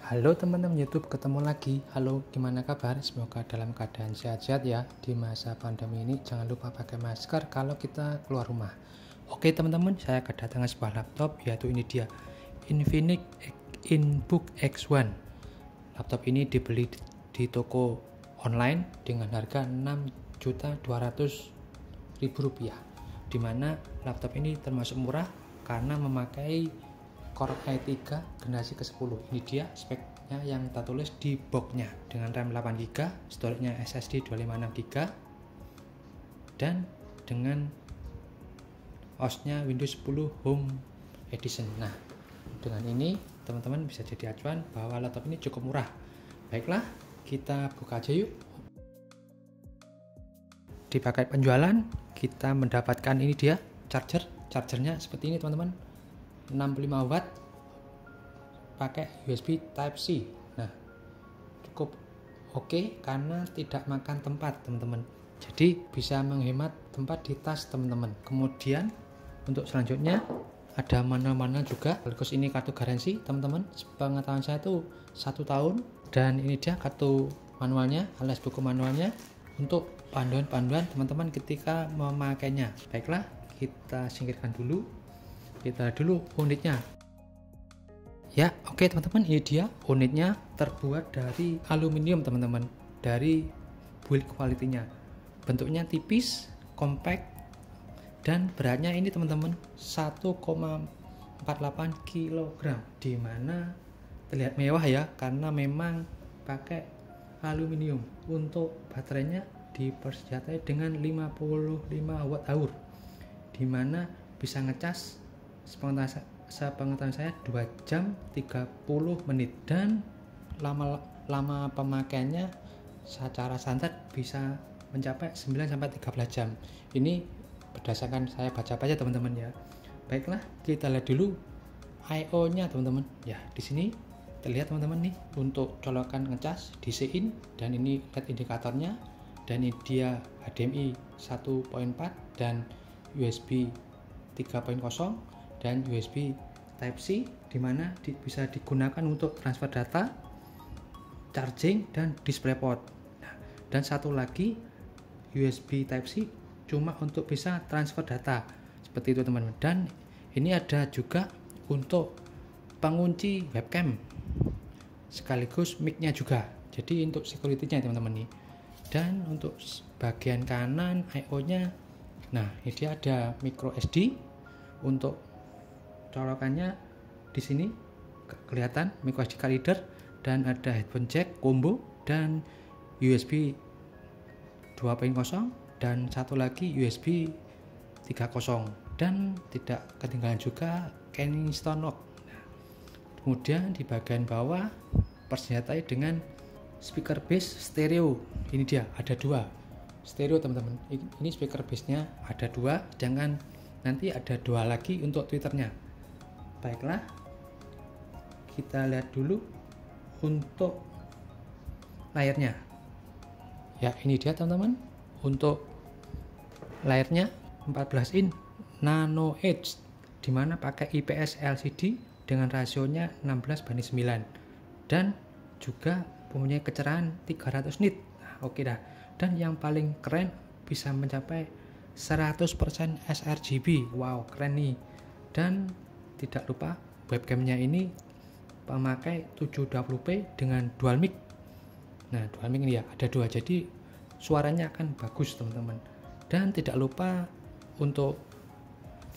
Halo teman-teman YouTube, ketemu lagi. Halo, gimana kabar? Semoga dalam keadaan sehat-sehat ya. Di masa pandemi ini jangan lupa pakai masker kalau kita keluar rumah. Oke teman-teman, saya kedatangan sebuah laptop, yaitu ini dia, Infinix InBook X1. Laptop ini dibeli di toko online dengan harga Rp6.200.000, dimana laptop ini termasuk murah karena memakai Core i3 generasi ke-10. Ini dia speknya yang tertulis di boxnya, dengan RAM 8GB, storage-nya SSD 256GB, dan dengan OS-nya Windows 10 Home Edition. Nah, dengan ini teman-teman bisa jadi acuan bahwa laptop ini cukup murah. Baiklah, kita buka aja yuk. Di paket penjualan kita mendapatkan ini dia chargernya seperti ini teman-teman, 65 watt pakai USB Type-C. Nah, cukup oke karena tidak makan tempat teman-teman, jadi bisa menghemat tempat di tas teman-teman. Kemudian untuk selanjutnya ada manual juga, sekaligus ini kartu garansi teman-teman. Pengetahuan saya itu 1 tahun, dan ini dia kartu manualnya alias buku manualnya untuk panduan-panduan teman-teman ketika memakainya. Baiklah, kita singkirkan dulu. Kita dulu unitnya ya. Oke teman-teman, ini dia unitnya, terbuat dari aluminium teman-teman, dari build quality-nya. Bentuknya tipis, compact, dan beratnya ini teman-teman 1,48 kg, dimana terlihat mewah ya karena memang pakai aluminium. Untuk baterainya dipersenjatai dengan 55 Wh, dimana bisa ngecas sepengetahuan saya 2 jam 30 menit, dan lama pemakaiannya secara standar bisa mencapai 9-13 jam. Ini berdasarkan saya baca-baca teman-teman ya. Baiklah, kita lihat dulu I/O nya teman-teman. Ya, di sini terlihat teman-teman nih untuk colokan ngecas DC-in, dan ini LED indikatornya, dan ini dia HDMI 1.4 dan USB 3.0 dan USB Type-C, dimana bisa digunakan untuk transfer data, charging, dan DisplayPort. Nah, dan satu lagi USB Type-C cuma untuk bisa transfer data, seperti itu teman-teman. Dan ini ada juga untuk pengunci webcam sekaligus mic-nya juga, jadi untuk security-nya teman-teman nih. Dan untuk bagian kanan I/O nya, nah ini dia ada micro SD. Untuk colokannya di sini kelihatan micro SD card reader, dan ada headphone jack combo, dan USB 2.0, dan satu lagi USB 3.0, dan tidak ketinggalan juga Kingston lock. Kemudian di bagian bawah persenjatai dengan speaker bass stereo. Ini dia ada 2 stereo teman-teman. Ini speaker bassnya ada 2, sedangkan nanti ada 2 lagi untuk tweeternya. Baiklah, kita lihat dulu untuk layarnya. Ya, ini dia teman-teman. Untuk layarnya 14 in Nano Edge, dimana pakai IPS LCD dengan rasionya 16:9, dan juga mempunyai kecerahan 300 nit. Nah, oke dah. Dan yang paling keren bisa mencapai 100% sRGB. Wow, keren nih. Dan tidak lupa webcamnya ini memakai 720p dengan dual mic. Nah, dual mic ini ya ada 2, jadi suaranya akan bagus teman-teman. Dan tidak lupa untuk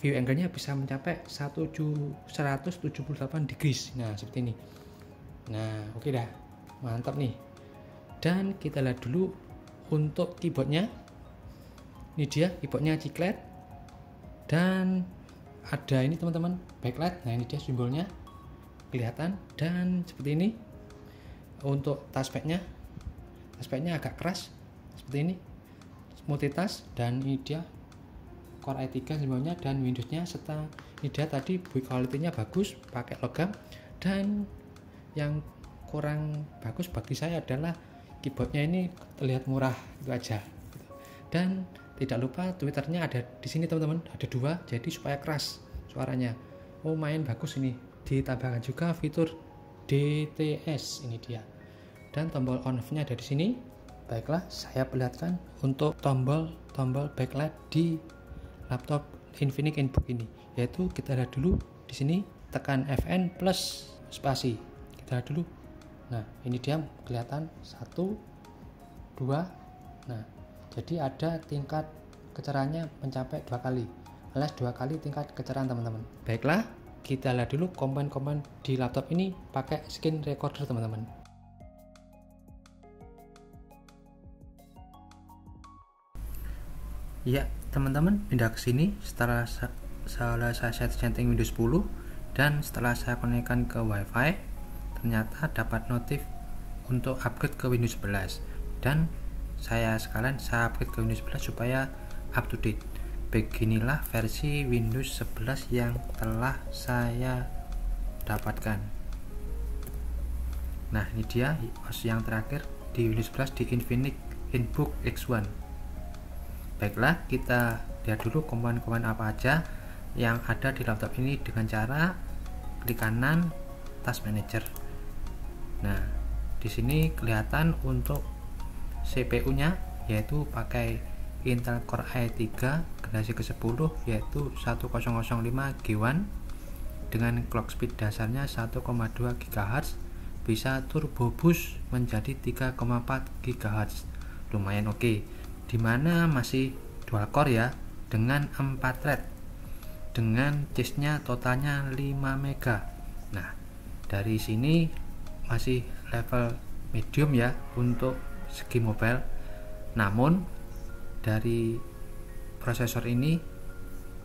view angle-nya bisa mencapai 178 degrees. Nah, seperti ini. Nah, oke dah. Mantap nih. Dan kita lihat dulu untuk keyboardnya. Ini dia keyboardnya Chiclet, dan ada ini teman-teman backlight. Nah, ini dia simbolnya kelihatan, dan seperti ini. Untuk touchpadnya agak keras seperti ini, multitask, dan ini dia Core i3 simbolnya dan Windows-nya, serta ini dia tadi build quality-nya bagus pakai logam. Dan yang kurang bagus bagi saya adalah keyboardnya ini terlihat murah, itu aja. Dan tidak lupa tweeternya ada di sini teman-teman, ada 2, jadi supaya keras suaranya. Oh, main bagus ini. Ditambahkan juga fitur DTS, ini dia. Dan tombol on off nya ada di sini. Baiklah, saya perlihatkan untuk tombol backlight di laptop Infinix Inbook ini, yaitu kita lihat dulu di sini, tekan Fn plus spasi, kita lihat dulu. Nah, ini dia kelihatan 1, 2. Nah, jadi ada tingkat kecerahannya mencapai 2 kali, alias 2 kali tingkat kecerahan teman-teman. Baiklah, kita lihat dulu komponen-komponen di laptop ini pakai screen recorder teman-teman. Ya teman-teman, pindah ke sini. Setelah saya setting Windows 10 dan setelah saya konekkan ke WiFi, ternyata dapat notif untuk upgrade ke Windows 11, dan saya upgrade ke Windows 11 supaya up to date. Beginilah versi Windows 11 yang telah saya dapatkan. Nah, ini dia yang terakhir di Windows 11 di Infinix Inbook X1. Baiklah, kita lihat dulu komponen-komponen apa aja yang ada di laptop ini dengan cara klik kanan Task Manager. Nah, di sini kelihatan untuk CPU-nya yaitu pakai Intel Core i3 generasi ke-10 yaitu 1005 G1 dengan clock speed dasarnya 1,2 GHz, bisa turbo boost menjadi 3,4 GHz. Lumayan oke. Dimana masih dual core ya, dengan 4 thread, dengan disknya totalnya 5 MB. Nah, dari sini masih level medium ya untuk segi mobile. Namun dari prosesor ini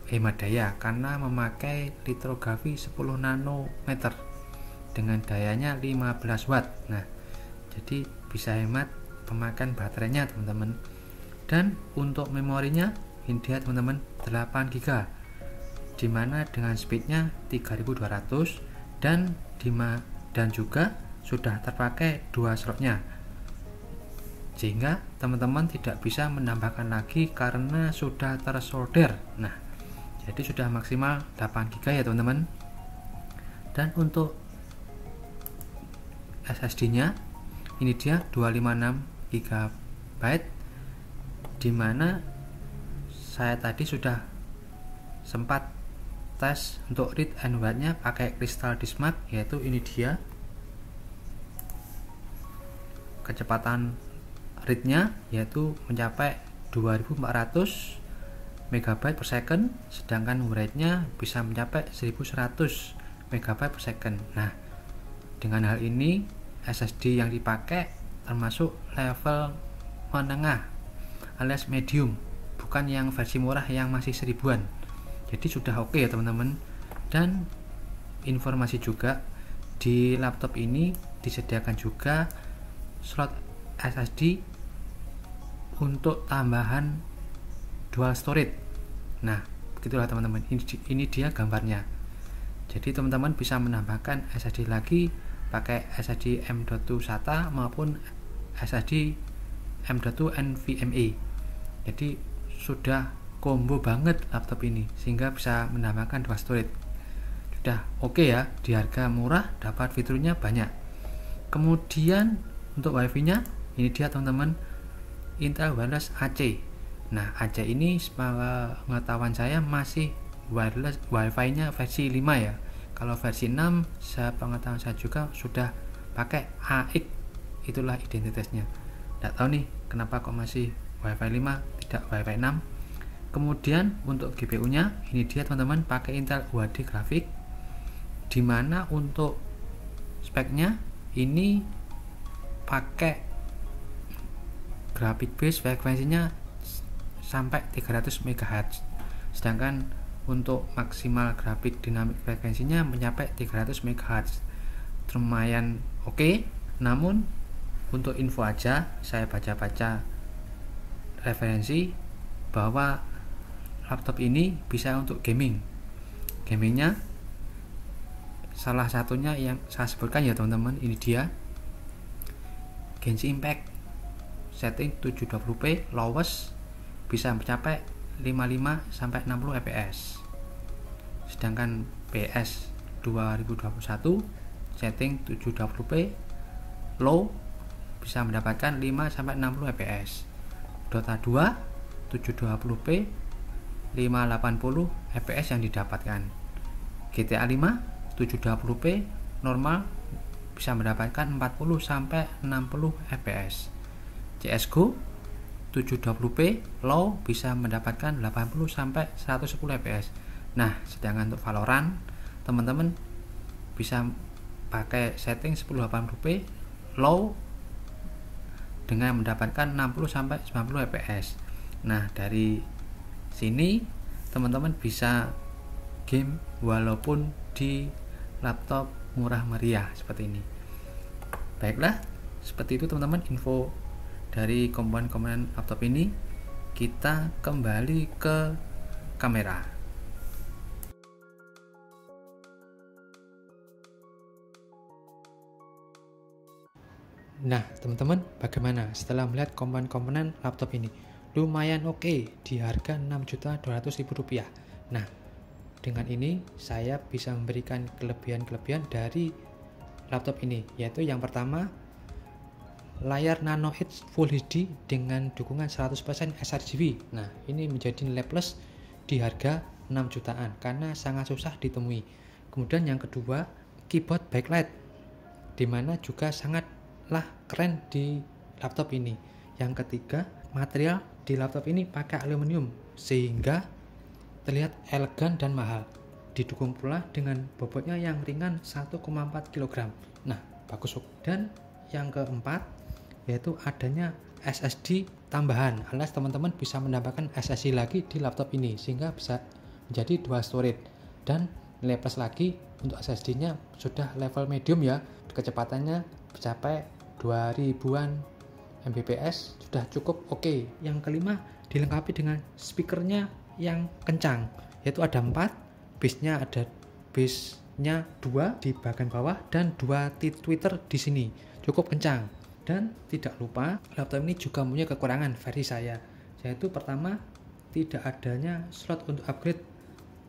hemat daya karena memakai litografi 10 nanometer dengan dayanya 15 watt. Nah, jadi bisa hemat pemakaian baterainya teman-teman. Dan untuk memorinya ini dia teman-teman, 8 GB, dimana dengan speednya 3200 dan juga sudah terpakai 2 slotnya, sehingga teman-teman tidak bisa menambahkan lagi karena sudah tersolder. Nah, jadi sudah maksimal 8 GB ya teman-teman. Dan untuk SSD nya ini dia 256 GB, dimana saya tadi sudah sempat tes untuk read and write nya pakai Crystal Dismark, yaitu ini dia kecepatan read nya yaitu mencapai 2400 MB per second, sedangkan write nya bisa mencapai 1100 MB per second. Nah, dengan hal ini SSD yang dipakai termasuk level menengah alias medium, bukan yang versi murah yang masih 1000-an. Jadi sudah oke ya teman-teman. Dan informasi juga, di laptop ini disediakan juga slot SSD untuk tambahan dual storage. Nah, begitulah teman-teman, ini dia gambarnya. Jadi teman-teman bisa menambahkan SSD lagi pakai SSD M.2 SATA maupun SSD M.2 NVMe. Jadi sudah combo banget laptop ini, sehingga bisa menambahkan 2 storage. Sudah oke ya, di harga murah dapat fiturnya banyak. Kemudian untuk wifi nya ini dia teman-teman, Intel Wireless AC. Nah, AC ini pengetahuan saya masih wireless wifi nya versi 5 ya. Kalau versi 6 pengetahuan saya juga sudah pakai AX, itulah identitasnya. Tidak tahu nih kenapa kok masih Wi-Fi 5 tidak Wi-Fi 6. Kemudian untuk GPU nya ini dia teman-teman, pakai Intel UHD grafik, dimana untuk speknya ini pakai grafik base frekuensinya sampai 300 MHz, sedangkan untuk maksimal grafik dinamik frekuensinya mencapai 300 MHz. Lumayan oke. Namun untuk info aja, saya baca-baca referensi bahwa laptop ini bisa untuk gamingnya salah satunya yang saya sebutkan ya teman-teman, ini dia Genshin Impact setting 720p lowest bisa mencapai 55 sampai 60 fps, sedangkan PS 2021 setting 720p low bisa mendapatkan 5-60 fps. Dota 2 720p 580 fps yang didapatkan. GTA 5 720p normal bisa mendapatkan 40-60 fps. CS:GO 720p low bisa mendapatkan 80-110 fps. Nah, sedangkan untuk Valorant teman-teman bisa pakai setting 1080p low dengan mendapatkan 60-90 fps. Nah, dari sini teman-teman bisa game walaupun di laptop murah meriah seperti ini. Baiklah, seperti itu teman-teman info dari komponen-komponen laptop ini. Kita kembali ke kamera. Nah teman-teman, bagaimana setelah melihat komponen-komponen laptop ini? Lumayan oke di harga Rp6.200.000. Nah, dengan ini saya bisa memberikan kelebihan-kelebihan dari laptop ini, yaitu yang pertama, layar Nano Edge Full HD dengan dukungan 100% sRGB. Nah, ini menjadi nilai plus di harga 6 jutaan karena sangat susah ditemui. Kemudian yang kedua, keyboard backlight, dimana juga sangatlah keren di laptop ini. Yang ketiga, material di laptop ini pakai aluminium sehingga terlihat elegan dan mahal. Didukung pula dengan bobotnya yang ringan 1,4 kg. Nah, bagus. Dan yang keempat, yaitu adanya SSD tambahan, alias teman-teman bisa menambahkan SSD lagi di laptop ini sehingga bisa menjadi 2 storage. Dan nilai plus lagi untuk SSD-nya sudah level medium ya, kecepatannya mencapai 2000-an Mbps, sudah cukup oke. Yang kelima, dilengkapi dengan speakernya yang kencang, yaitu ada 4, bassnya 2 di bagian bawah dan 2 tweeter di sini, cukup kencang. Dan tidak lupa, laptop ini juga punya kekurangan versi saya, yaitu pertama, tidak adanya slot untuk upgrade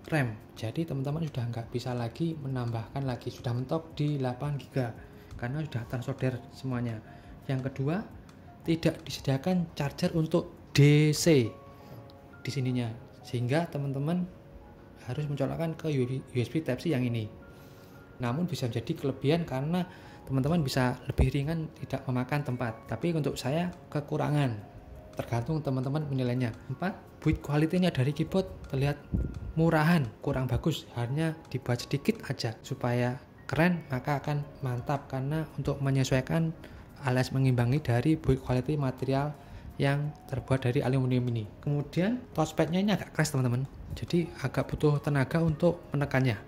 RAM. Jadi teman-teman sudah nggak bisa lagi menambahkan lagi, sudah mentok di 8 GB karena sudah tersolder semuanya. Yang kedua, tidak disediakan charger untuk DC di sininya, sehingga teman-teman harus mencolokkan ke USB Type-C yang ini. Namun bisa menjadi kelebihan karena teman-teman bisa lebih ringan, tidak memakan tempat. Tapi untuk saya kekurangan, tergantung teman-teman menilainya. 4, build quality-nya dari keyboard terlihat murahan, kurang bagus, hanya dibuat sedikit aja supaya keren, maka akan mantap karena untuk menyesuaikan alias mengimbangi dari build quality material yang terbuat dari aluminium ini. Kemudian touchpad-nya ini agak keras teman-teman, jadi agak butuh tenaga untuk menekannya.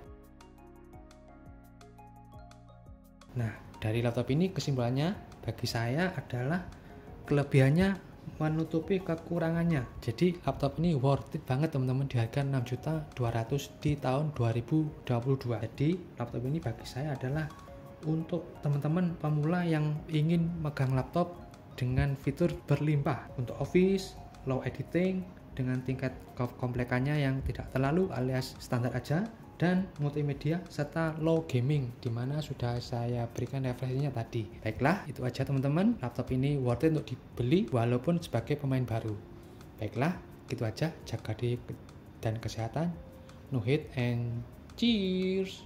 Nah, dari laptop ini kesimpulannya bagi saya adalah kelebihannya menutupi kekurangannya. Jadi laptop ini worth it banget teman-teman di harga 6.200.000 di tahun 2022. Jadi laptop ini bagi saya adalah untuk teman-teman pemula yang ingin megang laptop dengan fitur berlimpah untuk office, low editing dengan tingkat komplekannya yang tidak terlalu alias standar aja, dan multimedia serta low gaming, dimana sudah saya berikan referensinya tadi. Baiklah, itu aja teman-teman, laptop ini worth it untuk dibeli walaupun sebagai pemain baru. Baiklah, itu aja, jaga diri dan kesehatan, no hate and cheers.